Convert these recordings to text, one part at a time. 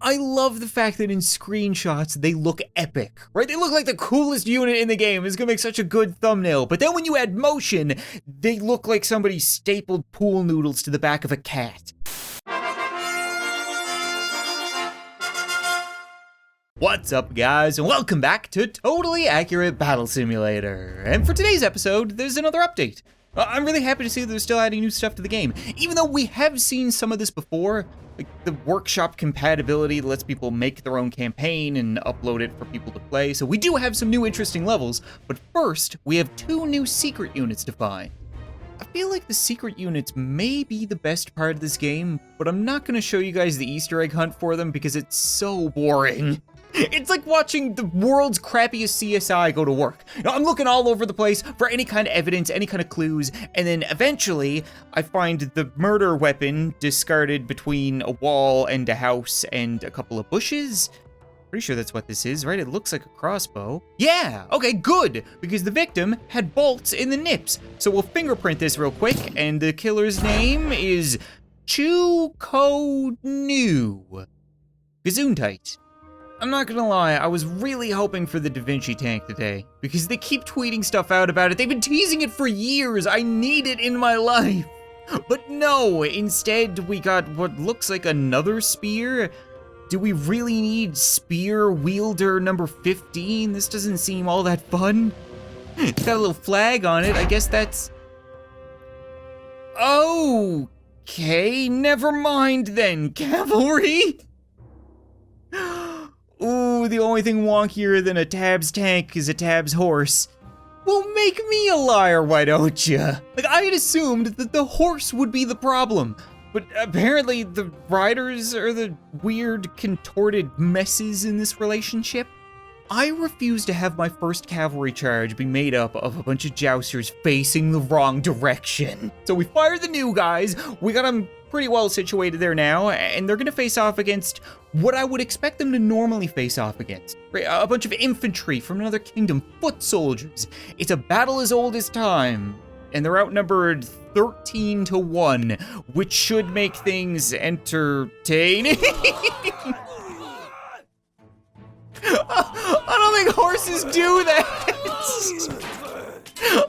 I love the fact that in screenshots, they look epic, right? They look like the coolest unit in the game. It's gonna make such a good thumbnail. But then when you add motion, they look like somebody stapled pool noodles to the back of a cat. What's up, guys, and welcome back to Totally Accurate Battle Simulator. And for today's episode, there's another update. I'm really happy to see that they're still adding new stuff to the game, even though we have seen some of this before. Like the workshop compatibility lets people make their own campaign and upload it for people to play, so we do have some new interesting levels, but first, we have 2 new secret units to find. I feel like the secret units may be the best part of this game, but I'm not gonna show you guys the Easter egg hunt for them because it's so boring. It's like watching the world's crappiest CSI go to work. I'm looking all over the place for any kind of evidence, any kind of clues, and then eventually I find the murder weapon discarded between a wall and a house and a couple of bushes. Pretty sure that's what this is, right? It looks like a crossbow. Yeah, okay, good, because the victim had bolts in the nips. So we'll fingerprint this real quick, and the killer's name is Chu-Ko-Nu. Gesundheit. I'm not gonna lie, I was really hoping for the Da Vinci tank today, because they keep tweeting stuff out about it. They've been teasing it for years. I need it in my life. But no, instead we got what looks like another spear. Do we really need spear wielder number 15? This doesn't seem all that fun. It's got a little flag on it. I guess that's... Okay, never mind then, cavalry. Ooh, the only thing wonkier than a Tab's tank is a Tab's horse. Well, make me a liar, why don't ya? Like, I had assumed that the horse would be the problem, but apparently the riders are the weird, contorted messes in this relationship. I refuse to have my first cavalry charge be made up of a bunch of jousters facing the wrong direction. So we fire the new guys, we got them pretty well situated there now, and they're gonna face off against what I would expect them to normally face off against. A bunch of infantry from another kingdom, foot soldiers. It's a battle as old as time, and they're outnumbered 13-1, which should make things entertaining. I don't think horses do that.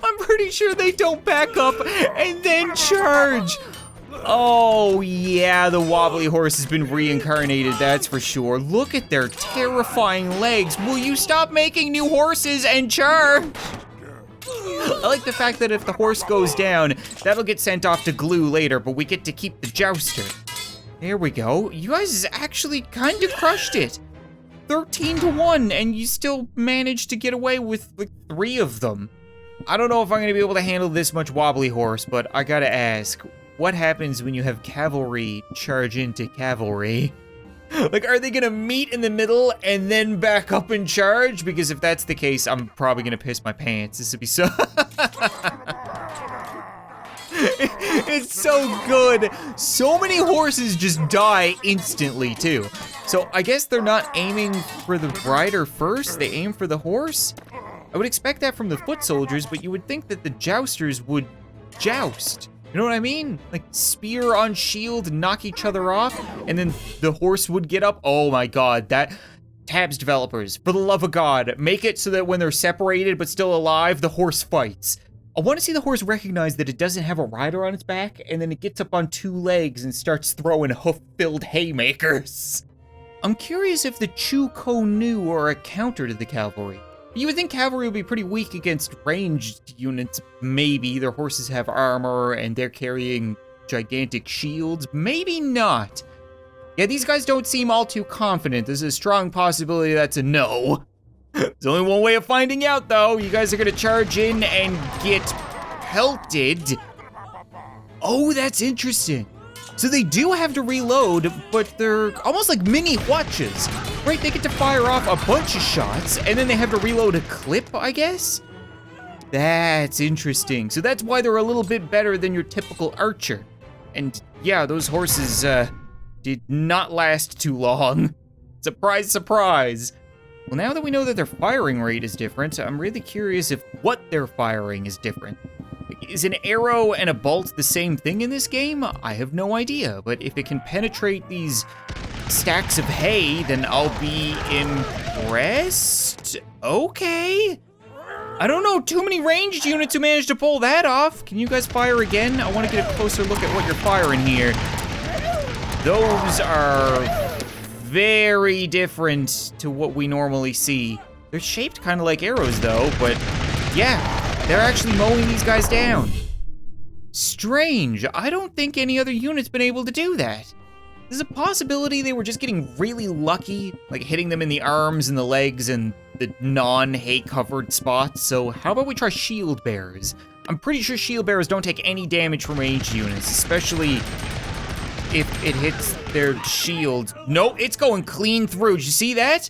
I'm pretty sure they don't back up and then charge. Oh yeah, the wobbly horse has been reincarnated, that's for sure. Look at their terrifying legs. Will you stop making new horses and charge? I like the fact that if the horse goes down, that'll get sent off to glue later, but we get to keep the jouster. There we go. You guys actually kind of crushed it. 13-1, and you still managed to get away with like 3 of them. I don't know if I'm gonna be able to handle this much wobbly horse, but I gotta ask, what happens when you have cavalry charge into cavalry? Like, are they gonna meet in the middle and then back up and charge? Because if that's the case, I'm probably gonna piss my pants. This would be so... It's so good. So many horses just die instantly, too. So I guess they're not aiming for the rider first, they aim for the horse? I would expect that from the foot soldiers, but you would think that the jousters would joust. You know what I mean? Like spear on shield, knock each other off, and then the horse would get up. Oh my God, that... Tabs developers, for the love of God, make it so that when they're separated but still alive, the horse fights. I want to see the horse recognize that it doesn't have a rider on its back, and then it gets up on 2 legs and starts throwing hoof-filled haymakers. I'm curious if the Chu-Ko-Nu are a counter to the cavalry. You would think cavalry would be pretty weak against ranged units, maybe. Their horses have armor and they're carrying gigantic shields. Maybe not. Yeah, these guys don't seem all too confident. There's a strong possibility that's a no. There's only one way of finding out, though. You guys are gonna charge in and get pelted. Oh, that's interesting. So they do have to reload, but they're almost like mini watches, right? They get to fire off a bunch of shots, and then they have to reload a clip, I guess? That's interesting. So that's why they're a little bit better than your typical archer. And yeah, those horses did not last too long. Surprise, surprise. Well, now that we know that their firing rate is different, I'm really curious if what they're firing is different. Is an arrow and a bolt the same thing in this game? I have no idea, but if it can penetrate these stacks of hay, then I'll be impressed. Okay. I don't know too many ranged units who managed to pull that off. Can you guys fire again? I want to get a closer look at what you're firing here. Those are very different to what we normally see. They're shaped kind of like arrows though, but yeah, they're actually mowing these guys down. Strange, I don't think any other unit's been able to do that. There's a possibility they were just getting really lucky, like hitting them in the arms and the legs and the non-hay covered spots. So how about we try shield bearers? I'm pretty sure shield bearers don't take any damage from ranged units, especially if it hits their shield. No, it's going clean through. Did you see that?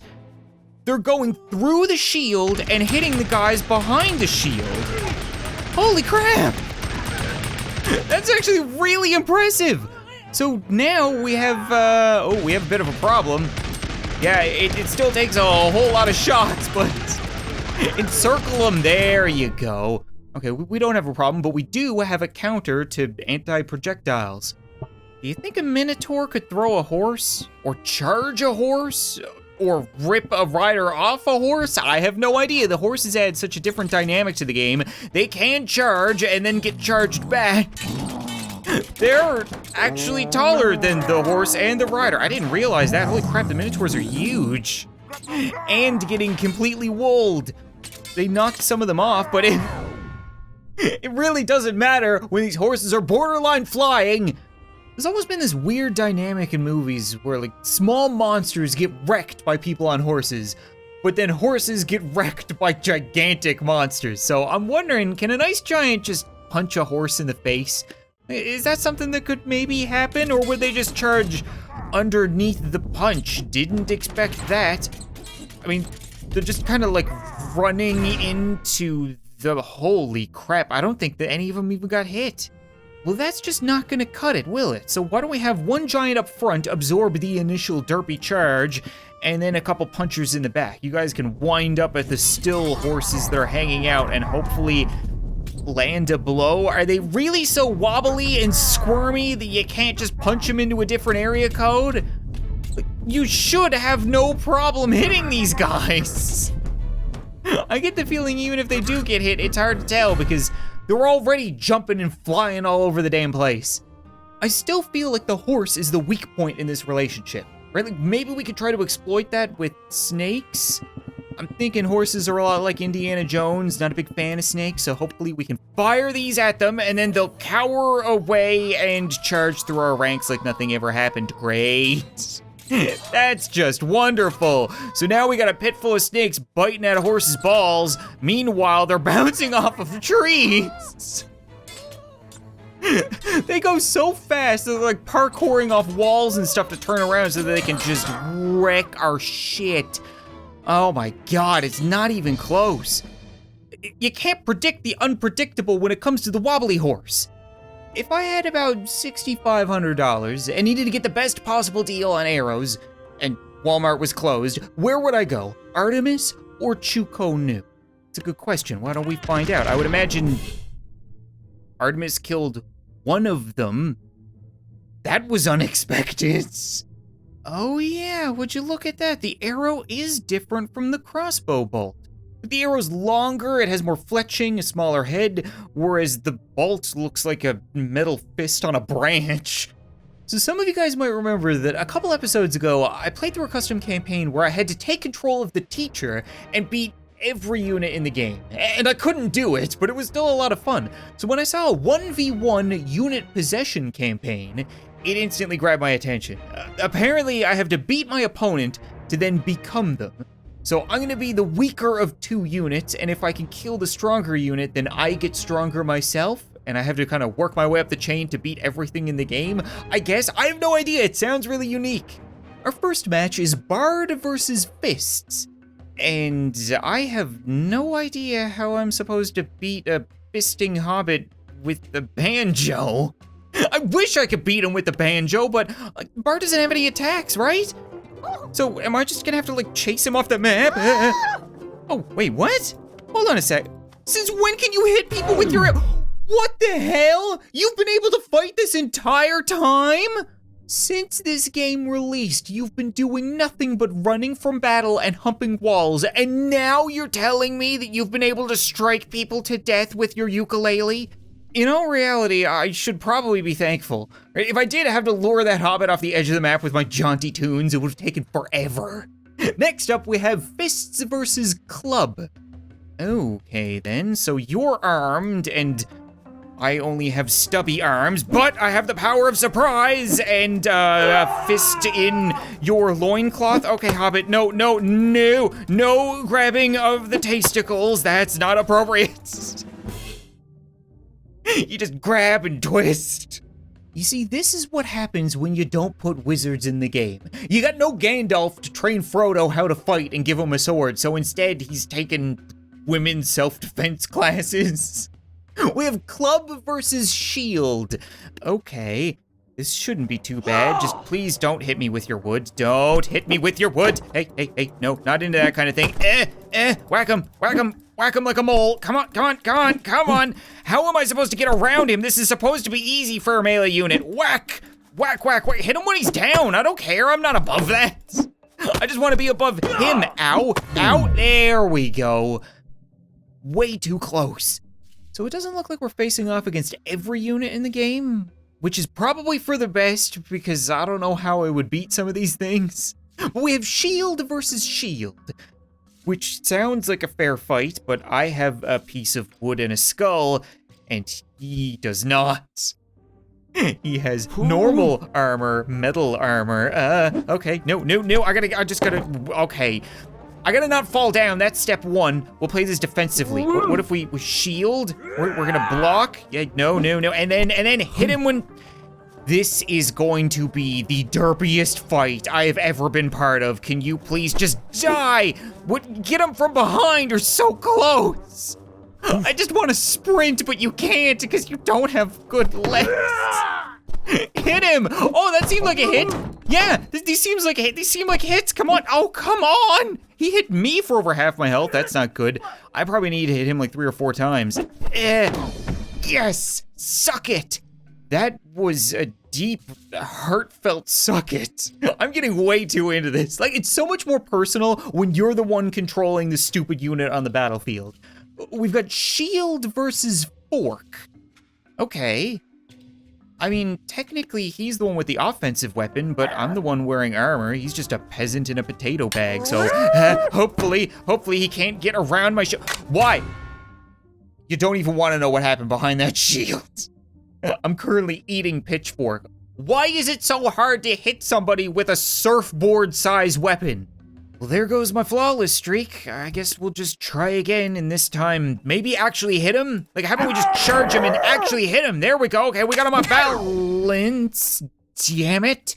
They're going through the shield and hitting the guys behind the shield. Holy crap! That's actually really impressive. So now we have, we have a bit of a problem. Yeah, it still takes a whole lot of shots, but encircle them, there you go. Okay, we don't have a problem, but we do have a counter to anti-projectiles. Do you think a Minotaur could throw a horse? Or charge a horse? Or rip a rider off a horse? I have no idea. The horses add such a different dynamic to the game. They can charge and then get charged back. They're actually taller than the horse and the rider. I didn't realize that. Holy crap, the Minotaurs are huge. And getting completely wooled. They knocked some of them off, but it really doesn't matter when these horses are borderline flying. There's always been this weird dynamic in movies where like small monsters get wrecked by people on horses, but then horses get wrecked by gigantic monsters. So I'm wondering, can an ice giant just punch a horse in the face? Is that something that could maybe happen, or would they just charge underneath the punch? Didn't expect that. I mean, they're just kind of like running into the, holy crap, I don't think that any of them even got hit. Well, that's just not gonna cut it, will it? So why don't we have one giant up front absorb the initial derpy charge, and then a couple punchers in the back. You guys can wind up at the still horses that are hanging out and hopefully land a blow. Are they really so wobbly and squirmy that you can't just punch them into a different area code? You should have no problem hitting these guys. I get the feeling even if they do get hit, it's hard to tell because they're already jumping and flying all over the damn place. I still feel like the horse is the weak point in this relationship, right? Like maybe we could try to exploit that with snakes. I'm thinking horses are a lot like Indiana Jones, not a big fan of snakes, so hopefully we can fire these at them and then they'll cower away and charge through our ranks like nothing ever happened. Great. That's just wonderful. So now we got a pit full of snakes biting at a horse's balls. Meanwhile, they're bouncing off of trees. They go so fast, they're like parkouring off walls and stuff to turn around so that they can just wreck our shit. Oh my God, it's not even close. You can't predict the unpredictable when it comes to the wobbly horse. If I had about $6,500 and needed to get the best possible deal on arrows, and Walmart was closed, where would I go? Artemis or Chukonu? It's a good question. Why don't we find out? I would imagine Artemis killed one of them. That was unexpected. Oh yeah, would you look at that? The arrow is different from the crossbow bolt. The arrow's longer, it has more fletching, a smaller head, whereas the bolt looks like a metal fist on a branch. So some of you guys might remember that a couple episodes ago, I played through a custom campaign where I had to take control of the teacher and beat every unit in the game. And I couldn't do it, but it was still a lot of fun. So when I saw a 1v1 unit possession campaign, it instantly grabbed my attention. Apparently, I have to beat my opponent to then become them. So I'm gonna be the weaker of two units, and if I can kill the stronger unit, then I get stronger myself, and I have to kind of work my way up the chain to beat everything in the game. I guess, I have no idea, it sounds really unique. Our first match is Bard versus Fists, and I have no idea how I'm supposed to beat a fisting hobbit with the banjo. I wish I could beat him with the banjo, but Bard doesn't have any attacks, right? So am I just gonna have to like chase him off the map? Oh, wait, what? Hold on a sec. Since when can you hit people with your... What the hell? You've been able to fight this entire time? Since this game released, you've been doing nothing but running from battle and humping walls, and now you're telling me that you've been able to strike people to death with your ukulele? In all reality, I should probably be thankful. If I did have to lure that hobbit off the edge of the map with my jaunty tunes, it would have taken forever. Next up, we have fists versus club. Okay then, so you're armed and I only have stubby arms, but I have the power of surprise and a fist in your loincloth. Okay, Hobbit, no grabbing of the tasticles. That's not appropriate. You just grab and twist. You see, this is what happens when you don't put wizards in the game. You got no Gandalf to train Frodo how to fight and give him a sword, so instead he's taken women's self-defense classes. We have club versus shield. Okay, this shouldn't be too bad. Just please don't hit me with your wood. Don't hit me with your wood. Hey, no, not into that kind of thing. Whack him like a mole. Come on. How am I supposed to get around him? This is supposed to be easy for a melee unit. Whack. Hit him when he's down. I don't care, I'm not above that. I just want to be above him. Ow, there we go. Way too close. So it doesn't look like we're facing off against every unit in the game, which is probably for the best because I don't know how I would beat some of these things. But we have shield versus shield, which sounds like a fair fight, but I have a piece of wood and a skull, and he does not. He has normal armor, metal armor. Okay, no, okay. I gotta not fall down, that's step one. We'll play this defensively. What if we shield? We're gonna block? Yeah, no, and then hit him when... This is going to be the derpiest fight I have ever been part of. Can you please just die? Get him from behind, you're so close. I just wanna sprint, but you can't because you don't have good legs. Hit him! Oh, that seemed like a hit. Yeah, these seem like hits. Come on. Oh, come on! He hit me for over half my health. That's not good. I probably need to hit him like 3 or 4 times. Yes! Suck it! That was a deep, heartfelt suck it. I'm getting way too into this. Like, it's so much more personal when you're the one controlling the stupid unit on the battlefield. We've got shield versus fork. Okay. I mean, technically, he's the one with the offensive weapon, but I'm the one wearing armor. He's just a peasant in a potato bag, so hopefully he can't get around my shield. Why? You don't even want to know what happened behind that shield. I'm currently eating pitchfork. Why is it so hard to hit somebody with a surfboard-sized weapon? Well, there goes my flawless streak. I guess we'll just try again, and this time, maybe actually hit him? Like, how about we just charge him and actually hit him? There we go. Okay, we got him on balance. Damn it.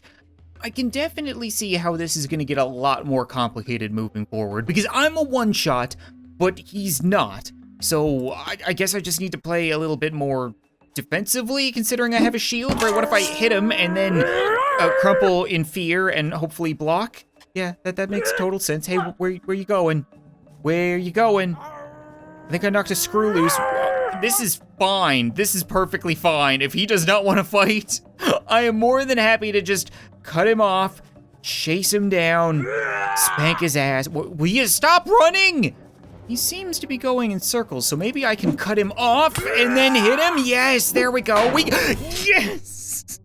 I can definitely see how this is gonna get a lot more complicated moving forward, because I'm a one-shot, but he's not. So, I guess I just need to play a little bit more defensively, considering I have a shield, right? What if I hit him and then crumple in fear and hopefully block? Yeah, that makes total sense. Hey, where you going? Where you going? I think I knocked a screw loose. This is fine. This is perfectly fine. If he does not want to fight, I am more than happy to just cut him off, chase him down, spank his ass. Will you stop running? He seems to be going in circles, so maybe I can cut him off and then hit him. Yes, there we go. Yes!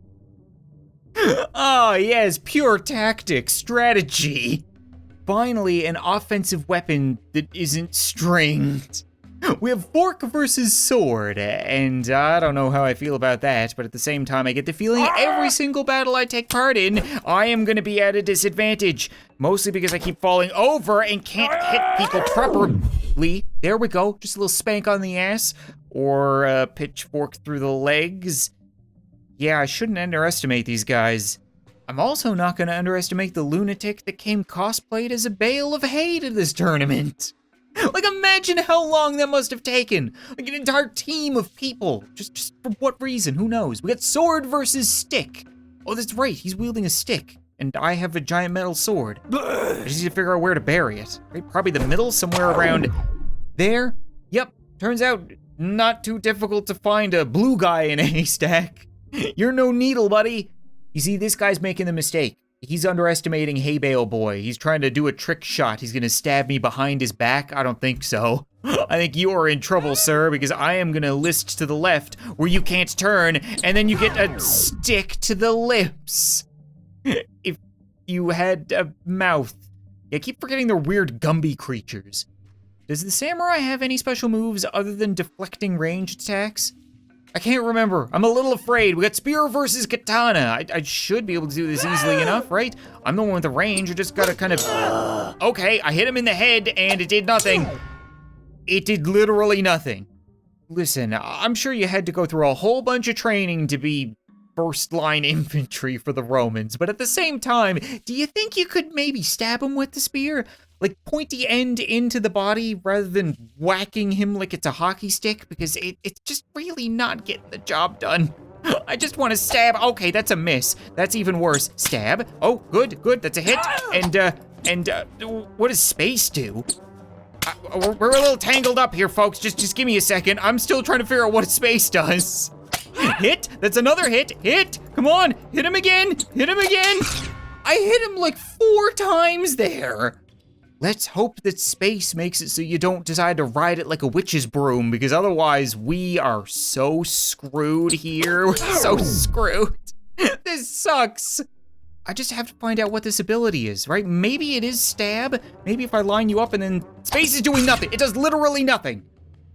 Oh, yes, pure tactic, strategy. Finally, an offensive weapon that isn't stringed. We have fork versus sword, and I don't know how I feel about that, but at the same time, I get the feeling every single battle I take part in, I am gonna be at a disadvantage. Mostly because I keep falling over and can't hit people properly. There we go, just a little spank on the ass, or a pitchfork through the legs. Yeah, I shouldn't underestimate these guys. I'm also not gonna underestimate the lunatic that came cosplayed as a bale of hay to this tournament. Like, imagine how long that must have taken. Like, an entire team of people. Just for what reason? Who knows? We got sword versus stick. Oh, that's right, he's wielding a stick. And I have a giant metal sword. I just need to figure out where to bury it. Right? Probably the middle, somewhere around there. Yep, turns out not too difficult to find a blue guy in a haystack. You're no needle, buddy. You see, this guy's making the mistake. He's underestimating Hay Bale Boy. He's trying to do a trick shot. He's gonna stab me behind his back. I don't think so. I think you are in trouble, sir, because I am gonna list to the left where you can't turn, and then you get a stick to the lips. If you had a mouth. I keep forgetting they're weird Gumby creatures. Does the samurai have any special moves other than deflecting ranged attacks? I can't remember. I'm a little afraid. We got spear versus katana. I should be able to do this easily enough, right? I'm the one with the range. I just gotta kind of... Okay, I hit him in the head and it did nothing. It did literally nothing. Listen, I'm sure you had to go through a whole bunch of training to be first line infantry for the Romans, but at the same time, do you think you could maybe stab him with the spear? Like pointy end into the body rather than whacking him like it's a hockey stick? Because it's just really not getting the job done. I just want to stab. Okay, that's a miss. That's even worse. Stab. Oh, good, that's a hit. And what does space do? We're a little tangled up here, folks. Just give me a second. I'm still trying to figure out what space does. Hit, that's another hit. Hit, come on, hit him again. I hit him like 4 times there. Let's hope that space makes it so you don't decide to ride it like a witch's broom, because otherwise we are so screwed here. We're so screwed. This sucks. I just have to find out what this ability is, right? Maybe it is stab. Maybe if I line you up and then space is doing nothing. It does literally nothing.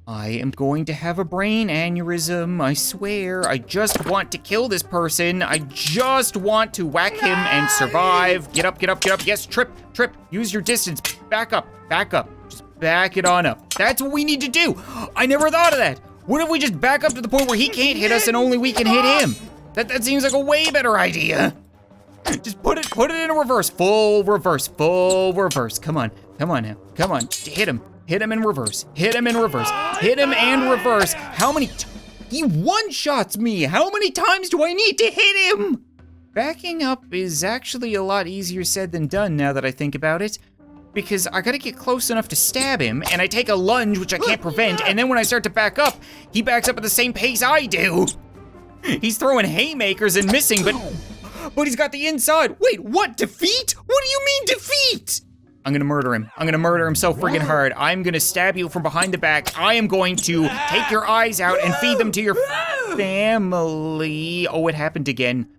I am going to have a brain aneurysm, I swear. I just want to kill this person. I just want to whack him and survive. Get up. Yes, trip. Use your distance. Back up. Just back it on up. That's what we need to do. I never thought of that. What if we just back up to the point where he can't hit us and only we can hit him? That seems like a way better idea. Just put it in a reverse. Full reverse. Come on now. Come on. Hit him. Hit him and reverse. How many he one-shots me. How many times do I need to hit him? Backing up is actually a lot easier said than done now that I think about it. Because I gotta get close enough to stab him, and I take a lunge, which I can't prevent, and then when I start to back up, he backs up at the same pace I do. He's throwing haymakers and missing, but he's got the inside. Wait, what, defeat? What do you mean defeat? I'm gonna murder him. So friggin' hard. I'm gonna stab you from behind the back. I am going to take your eyes out and feed them to your family. Oh, it happened again.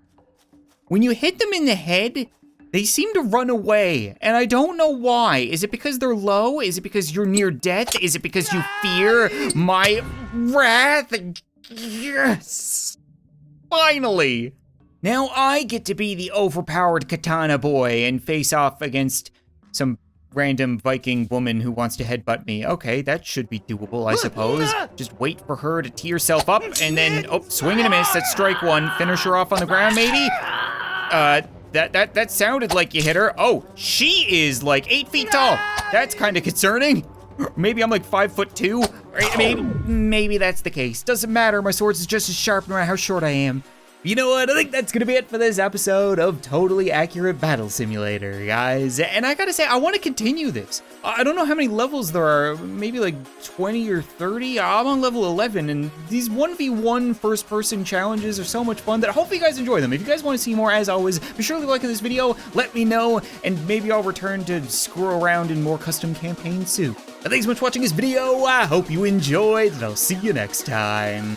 When you hit them in the head, they seem to run away, and I don't know why. Is it because they're low? Is it because you're near death? Is it because you fear my wrath? Yes! Finally! Now I get to be the overpowered katana boy and face off against some random Viking woman who wants to headbutt me. Okay, that should be doable, I suppose. Just wait for her to tee herself up, and then, oh, swing and a miss. That's strike 1. Finish her off on the ground, maybe? That sounded like you hit her. Oh, she is like 8 feet tall. That's kind of concerning. Maybe I'm like 5'2". Maybe that's the case. Doesn't matter. My sword is just as sharp no matter how short I am. You know what? I think that's gonna be it for this episode of Totally Accurate Battle Simulator, guys. And I gotta say, I wanna continue this. I don't know how many levels there are, maybe like 20 or 30. I'm on level 11, and these 1v1 first-person challenges are so much fun that hopefully you guys enjoy them. If you guys wanna see more, as always, be sure to like this video, let me know, and maybe I'll return to screw around in more custom campaigns soon. Thanks so much for watching this video. I hope you enjoyed, and I'll see you next time.